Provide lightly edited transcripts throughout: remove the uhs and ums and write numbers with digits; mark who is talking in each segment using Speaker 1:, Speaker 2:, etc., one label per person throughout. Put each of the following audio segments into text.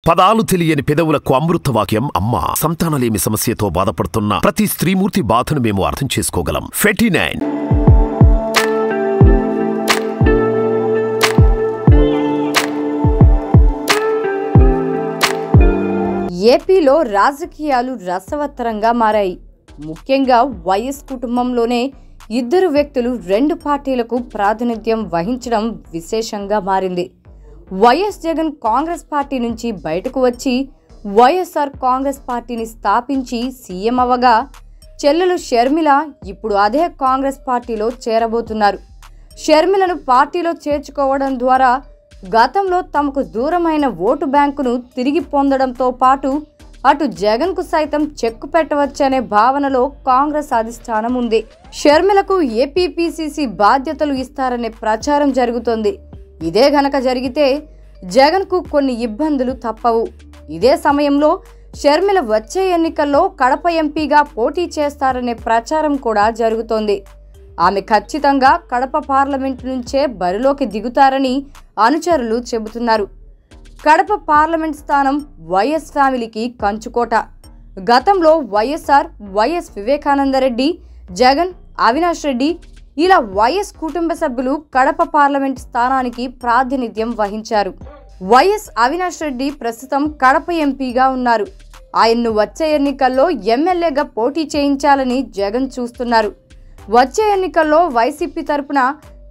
Speaker 1: పదాలు తెలియని పెదవులకు అమృతవాక్యం అమ్మ. సంతానలేమి సమస్యతో బాధపడుతున్న ప్రతి స్త్రీమూర్తి బాధను మేము అర్థం చేసుకోగలం. ఫెటినైన్.
Speaker 2: ఏపీలో రాజకీయాలు రసవత్తరంగా మారాయి. ముఖ్యంగా వైఎస్ కుటుంబంలోనే ఇద్దరు వ్యక్తులు రెండు పార్టీలకు ప్రాతినిధ్యం వహించడం విశేషంగా మారింది. వైఎస్ జగన్ కాంగ్రెస్ పార్టీ నుంచి బయటకు వచ్చి వైఎస్ఆర్ కాంగ్రెస్ పార్టీని స్థాపించి సీఎం అవగా, చెల్లెలు షర్మిల ఇప్పుడు అదే కాంగ్రెస్ పార్టీలో చేరబోతున్నారు. షర్మిలను పార్టీలో చేర్చుకోవడం ద్వారా గతంలో తమకు దూరమైన ఓటు బ్యాంకును తిరిగి పొందడంతో పాటు అటు జగన్కు సైతం చెక్కు పెట్టవచ్చనే భావనలో కాంగ్రెస్ అధిష్టానం ఉంది. షర్మిలకు ఏపీపీసీసీ బాధ్యతలు ఇస్తారనే ప్రచారం జరుగుతోంది. ఇదే గనక జరిగితే జగన్కు కొన్ని ఇబ్బందులు తప్పవు. ఇదే సమయంలో షర్మిల వచ్చే ఎన్నికల్లో కడప ఎంపీగా పోటీ చేస్తారనే ప్రచారం కూడా జరుగుతోంది. ఆమె ఖచ్చితంగా కడప పార్లమెంటు నుంచే బరిలోకి దిగుతారని అనుచరులు చెబుతున్నారు. కడప పార్లమెంట్ స్థానం వైఎస్ ఫ్యామిలీకి కంచుకోట. గతంలో వైఎస్ వివేకానందరెడ్డి, జగన్, అవినాష్ రెడ్డి ఇలా వైఎస్ కుటుంబ సభ్యులు కడప పార్లమెంట్ స్థానానికి ప్రాతినిధ్యం వహించారు. వైఎస్ అవినాష్ రెడ్డి ప్రస్తుతం కడప ఎంపీగా ఉన్నారు. ఆయన్ను వచ్చే ఎన్నికల్లో ఎమ్మెల్యేగా పోటీ చేయించాలని జగన్ చూస్తున్నారు. వచ్చే ఎన్నికల్లో వైసీపీ తరపున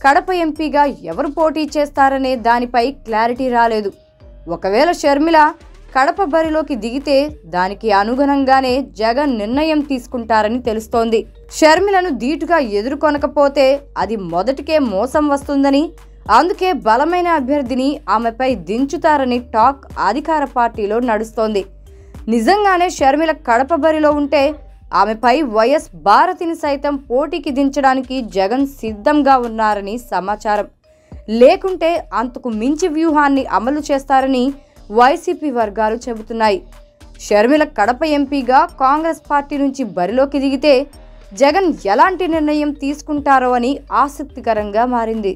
Speaker 2: కడప ఎంపీగా ఎవరు పోటీ చేస్తారనే దానిపై క్లారిటీ రాలేదు. ఒకవేళ షర్మిల కడప బరిలోకి దిగితే దానికి అనుగుణంగానే జగన్ నిర్ణయం తీసుకుంటారని తెలుస్తోంది. షర్మిలను ధీటుగా ఎదుర్కొనకపోతే అది మొదటికే మోసం వస్తుందని, అందుకే బలమైన అభ్యర్థిని ఆమెపై దించుతారని టాక్ అధికార పార్టీలో నడుస్తోంది. నిజంగానే షర్మిల కడప బరిలో ఉంటే ఆమెపై వైఎస్ భారతిని సైతం పోటీకి దించడానికి జగన్ సిద్ధంగా ఉన్నారని సమాచారం. లేకుంటే అంతకు మించి వ్యూహాన్ని అమలు చేస్తారని వైసీపీ వర్గాలు చెబుతున్నాయి. షర్మిల కడప ఎంపీగా కాంగ్రెస్ పార్టీ నుంచి బరిలోకి దిగితే జగన్ ఎలాంటి నిర్ణయం తీసుకుంటారో అని ఆసక్తికరంగా మారింది.